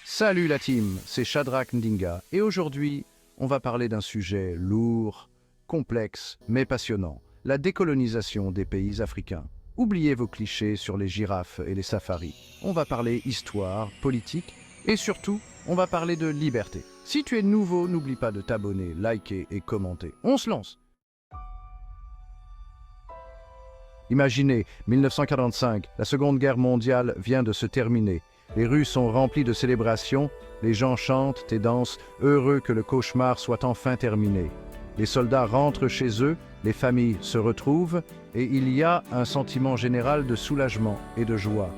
Salut la team, c'est Shadrach Ndinga et aujourd'hui, on va parler d'un sujet lourd, complexe mais passionnant, la décolonisation des pays africains. Oubliez vos clichés sur les girafes et les safaris. On va parler histoire, politique et surtout, on va parler de liberté. Si tu es nouveau, n'oublie pas de t'abonner, liker et commenter. On se lance! Imaginez, 1945, la Seconde Guerre mondiale vient de se terminer. Les rues sont remplies de célébrations, les gens chantent et dansent, heureux que le cauchemar soit enfin terminé. Les soldats rentrent chez eux, les familles se retrouvent, et il y a un sentiment général de soulagement et de joie.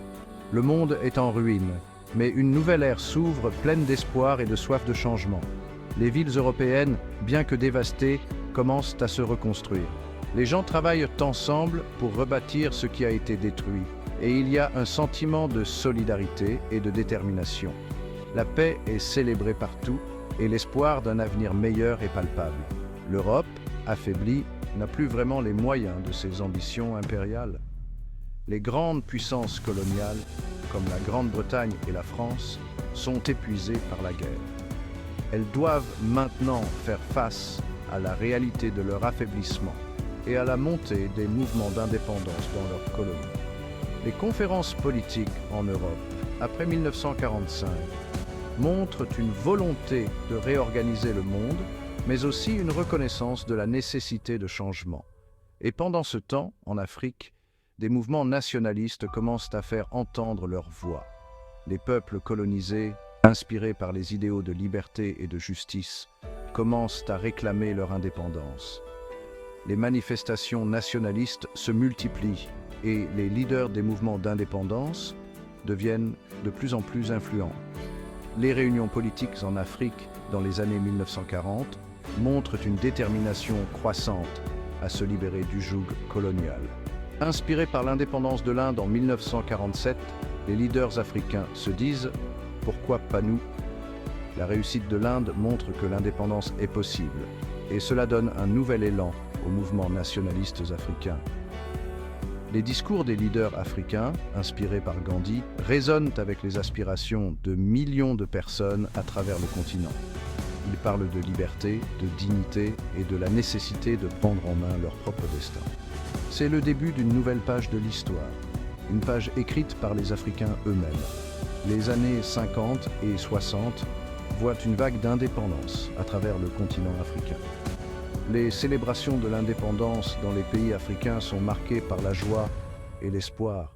Le monde est en ruine, mais une nouvelle ère s'ouvre pleine d'espoir et de soif de changement. Les villes européennes, bien que dévastées, commencent à se reconstruire. Les gens travaillent ensemble pour rebâtir ce qui a été détruit. Et il y a un sentiment de solidarité et de détermination. La paix est célébrée partout et l'espoir d'un avenir meilleur est palpable. L'Europe, affaiblie, n'a plus vraiment les moyens de ses ambitions impériales. Les grandes puissances coloniales, comme la Grande-Bretagne et la France, sont épuisées par la guerre. Elles doivent maintenant faire face à la réalité de leur affaiblissement et à la montée des mouvements d'indépendance dans leurs colonies. Les conférences politiques en Europe, après 1945, montrent une volonté de réorganiser le monde, mais aussi une reconnaissance de la nécessité de changement. Et pendant ce temps, en Afrique, des mouvements nationalistes commencent à faire entendre leur voix. Les peuples colonisés, inspirés par les idéaux de liberté et de justice, commencent à réclamer leur indépendance. Les manifestations nationalistes se multiplient et les leaders des mouvements d'indépendance deviennent de plus en plus influents. Les réunions politiques en Afrique dans les années 1940 montrent une détermination croissante à se libérer du joug colonial. Inspirés par l'indépendance de l'Inde en 1947, les leaders africains se disent « Pourquoi pas nous ?» La réussite de l'Inde montre que l'indépendance est possible et cela donne un nouvel élan aux mouvements nationalistes africains. Les discours des leaders africains, inspirés par Gandhi, résonnent avec les aspirations de millions de personnes à travers le continent. Ils parlent de liberté, de dignité et de la nécessité de prendre en main leur propre destin. C'est le début d'une nouvelle page de l'histoire, une page écrite par les Africains eux-mêmes. Les années 50 et 60 voient une vague d'indépendance à travers le continent africain. Les célébrations de l'indépendance dans les pays africains sont marquées par la joie et l'espoir.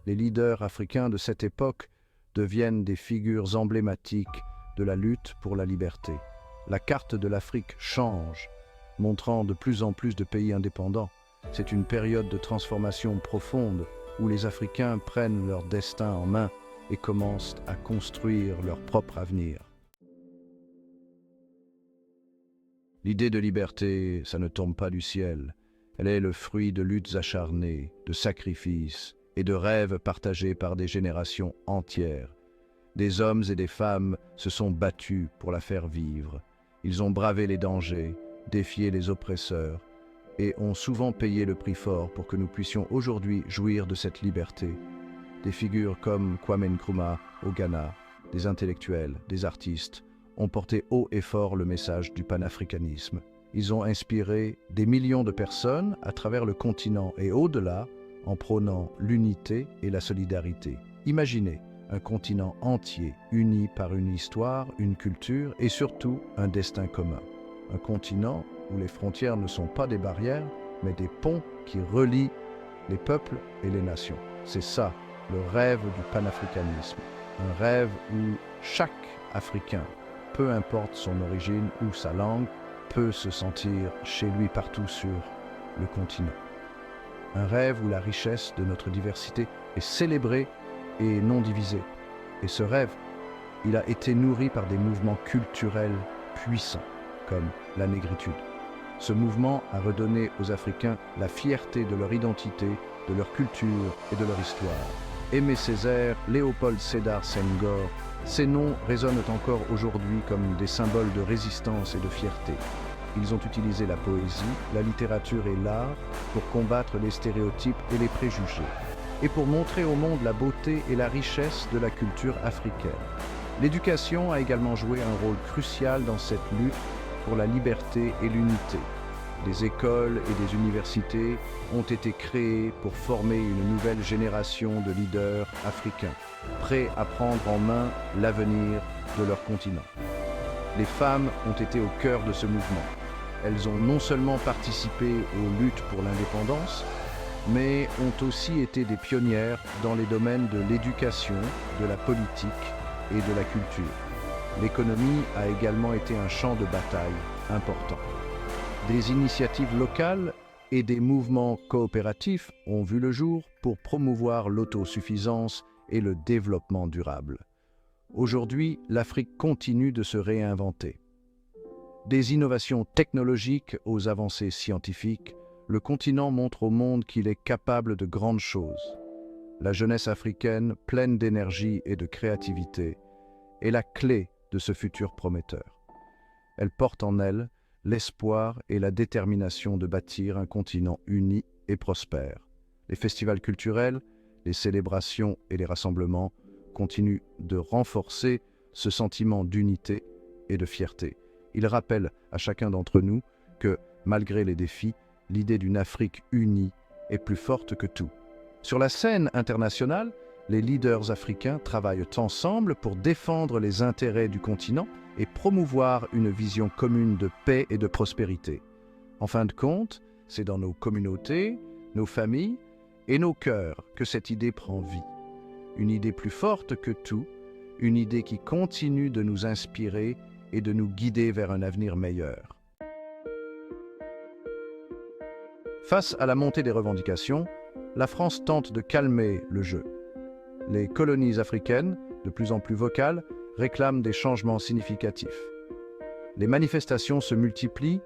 Les leaders africains de cette époque deviennent des figures emblématiques de la lutte pour la liberté. La carte de l'Afrique change, montrant de plus en plus de pays indépendants. C'est une période de transformation profonde où les Africains prennent leur destin en main et commencent à construire leur propre avenir. L'idée de liberté, ça ne tombe pas du ciel. Elle est le fruit de luttes acharnées, de sacrifices et de rêves partagés par des générations entières. Des hommes et des femmes se sont battus pour la faire vivre. Ils ont bravé les dangers, défié les oppresseurs et ont souvent payé le prix fort pour que nous puissions aujourd'hui jouir de cette liberté. Des figures comme Kwame Nkrumah au Ghana, des intellectuels, des artistes, ont porté haut et fort le message du panafricanisme. Ils ont inspiré des millions de personnes à travers le continent et au-delà en prônant l'unité et la solidarité. Imaginez un continent entier uni par une histoire, une culture et surtout un destin commun. Un continent où les frontières ne sont pas des barrières, mais des ponts qui relient les peuples et les nations. C'est ça, le rêve du panafricanisme. Un rêve où chaque Africain, peu importe son origine ou sa langue, peut se sentir chez lui partout sur le continent. Un rêve où la richesse de notre diversité est célébrée et non divisée. Et ce rêve, il a été nourri par des mouvements culturels puissants, comme la négritude. Ce mouvement a redonné aux Africains la fierté de leur identité, de leur culture et de leur histoire. Aimé Césaire, Léopold Sédar Senghor, ces noms résonnent encore aujourd'hui comme des symboles de résistance et de fierté. Ils ont utilisé la poésie, la littérature et l'art pour combattre les stéréotypes et les préjugés, et pour montrer au monde la beauté et la richesse de la culture africaine. L'éducation a également joué un rôle crucial dans cette lutte pour la liberté et l'unité. Des écoles et des universités ont été créées pour former une nouvelle génération de leaders africains, prêts à prendre en main l'avenir de leur continent. Les femmes ont été au cœur de ce mouvement. Elles ont non seulement participé aux luttes pour l'indépendance, mais ont aussi été des pionnières dans les domaines de l'éducation, de la politique et de la culture. L'économie a également été un champ de bataille important. Des initiatives locales et des mouvements coopératifs ont vu le jour pour promouvoir l'autosuffisance et le développement durable. Aujourd'hui, l'Afrique continue de se réinventer. Des innovations technologiques aux avancées scientifiques, le continent montre au monde qu'il est capable de grandes choses. La jeunesse africaine, pleine d'énergie et de créativité, est la clé de ce futur prometteur. Elle porte en elle l'espoir et la détermination de bâtir un continent uni et prospère. Les festivals culturels, les célébrations et les rassemblements continuent de renforcer ce sentiment d'unité et de fierté. Ils rappellent à chacun d'entre nous que, malgré les défis, l'idée d'une Afrique unie est plus forte que tout. Sur la scène internationale, les leaders africains travaillent ensemble pour défendre les intérêts du continent et promouvoir une vision commune de paix et de prospérité. En fin de compte, c'est dans nos communautés, nos familles et nos cœurs que cette idée prend vie. Une idée plus forte que tout, une idée qui continue de nous inspirer et de nous guider vers un avenir meilleur. Face à la montée des revendications, la France tente de calmer le jeu. Les colonies africaines, de plus en plus vocales, réclament des changements significatifs. Les manifestations se multiplient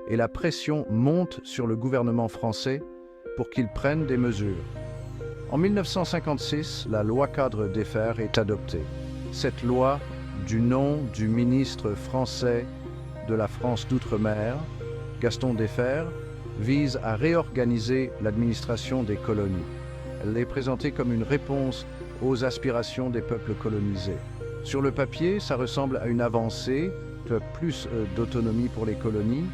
et la pression monte sur le gouvernement français pour qu'il prenne des mesures. En 1956, la loi cadre Defferre est adoptée. Cette loi, du nom du ministre français de la France d'outre-mer, Gaston Defferre, vise à réorganiser l'administration des colonies. Elle est présentée comme une réponse aux aspirations des peuples colonisés. Sur le papier, ça ressemble à une avancée, plus d'autonomie pour les colonies.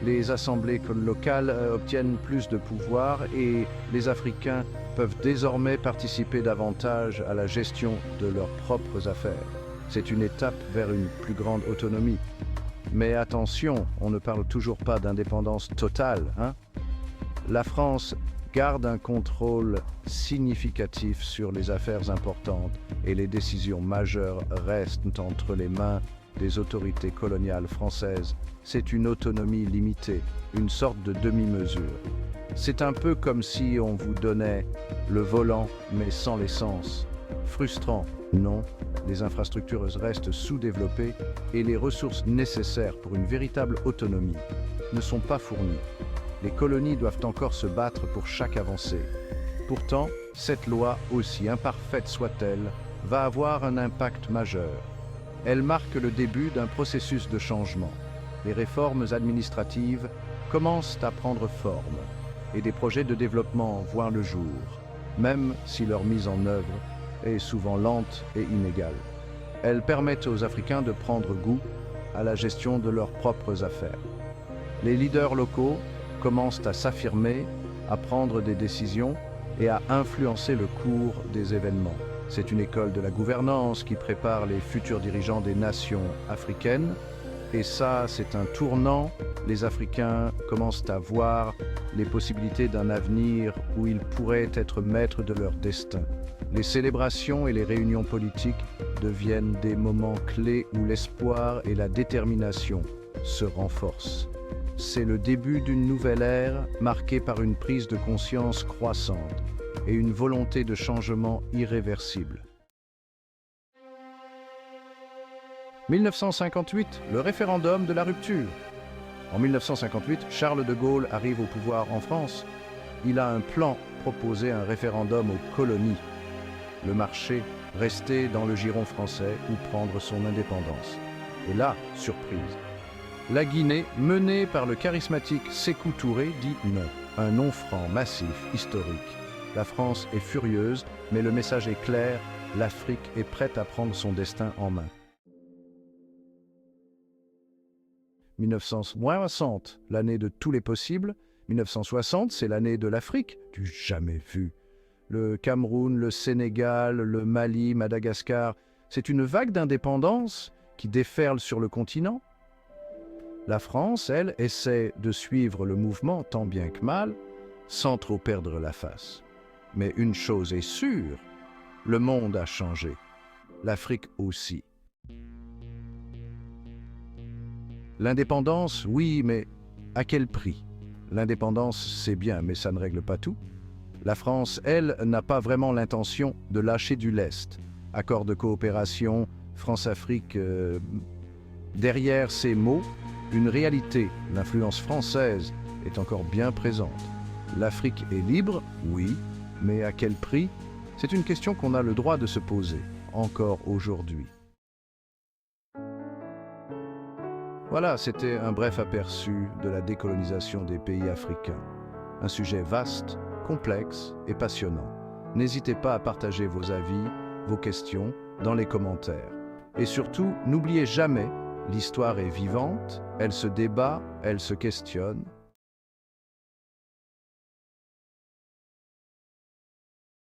Les assemblées locales obtiennent plus de pouvoir et les Africains peuvent désormais participer davantage à la gestion de leurs propres affaires. C'est une étape vers une plus grande autonomie. Mais attention, on ne parle toujours pas d'indépendance totale, hein? La France garde un contrôle significatif sur les affaires importantes et les décisions majeures restent entre les mains des autorités coloniales françaises. C'est une autonomie limitée, une sorte de demi-mesure. C'est un peu comme si on vous donnait le volant mais sans l'essence. Frustrant, non, les infrastructures restent sous-développées et les ressources nécessaires pour une véritable autonomie ne sont pas fournies. Les colonies doivent encore se battre pour chaque avancée. Pourtant, cette loi, aussi imparfaite soit-elle, va avoir un impact majeur. Elle marque le début d'un processus de changement. Les réformes administratives commencent à prendre forme et des projets de développement voient le jour, même si leur mise en œuvre est souvent lente et inégale. Elles permettent aux Africains de prendre goût à la gestion de leurs propres affaires. Les leaders locaux commencent à s'affirmer, à prendre des décisions et à influencer le cours des événements. C'est une école de la gouvernance qui prépare les futurs dirigeants des nations africaines. Et ça, c'est un tournant. Les Africains commencent à voir les possibilités d'un avenir où ils pourraient être maîtres de leur destin. Les célébrations et les réunions politiques deviennent des moments clés où l'espoir et la détermination se renforcent. C'est le début d'une nouvelle ère marquée par une prise de conscience croissante et une volonté de changement irréversible. 1958, le référendum de la rupture. En 1958, Charles de Gaulle arrive au pouvoir en France. Il a un plan, proposer un référendum aux colonies. Le marché, rester dans le giron français ou prendre son indépendance. Et là, surprise. La Guinée, menée par le charismatique Sékou Touré, dit non. Un non franc massif, historique. La France est furieuse, mais le message est clair, l'Afrique est prête à prendre son destin en main. 1960, l'année de tous les possibles. 1960, c'est l'année de l'Afrique, du jamais vu. Le Cameroun, le Sénégal, le Mali, Madagascar, c'est une vague d'indépendance qui déferle sur le continent. La France, elle, essaie de suivre le mouvement tant bien que mal, sans trop perdre la face. Mais une chose est sûre, le monde a changé. L'Afrique aussi. L'indépendance, oui, mais à quel prix? L'indépendance, c'est bien, mais ça ne règle pas tout. La France, elle, n'a pas vraiment l'intention de lâcher du lest. Accord de coopération, France-Afrique, derrière ces mots, une réalité, l'influence française, est encore bien présente. L'Afrique est libre, oui, mais à quel prix? C'est une question qu'on a le droit de se poser, encore aujourd'hui. Voilà, c'était un bref aperçu de la décolonisation des pays africains. Un sujet vaste, complexe et passionnant. N'hésitez pas à partager vos avis, vos questions dans les commentaires. Et surtout, n'oubliez jamais, l'histoire est vivante, elle se débat, elle se questionne,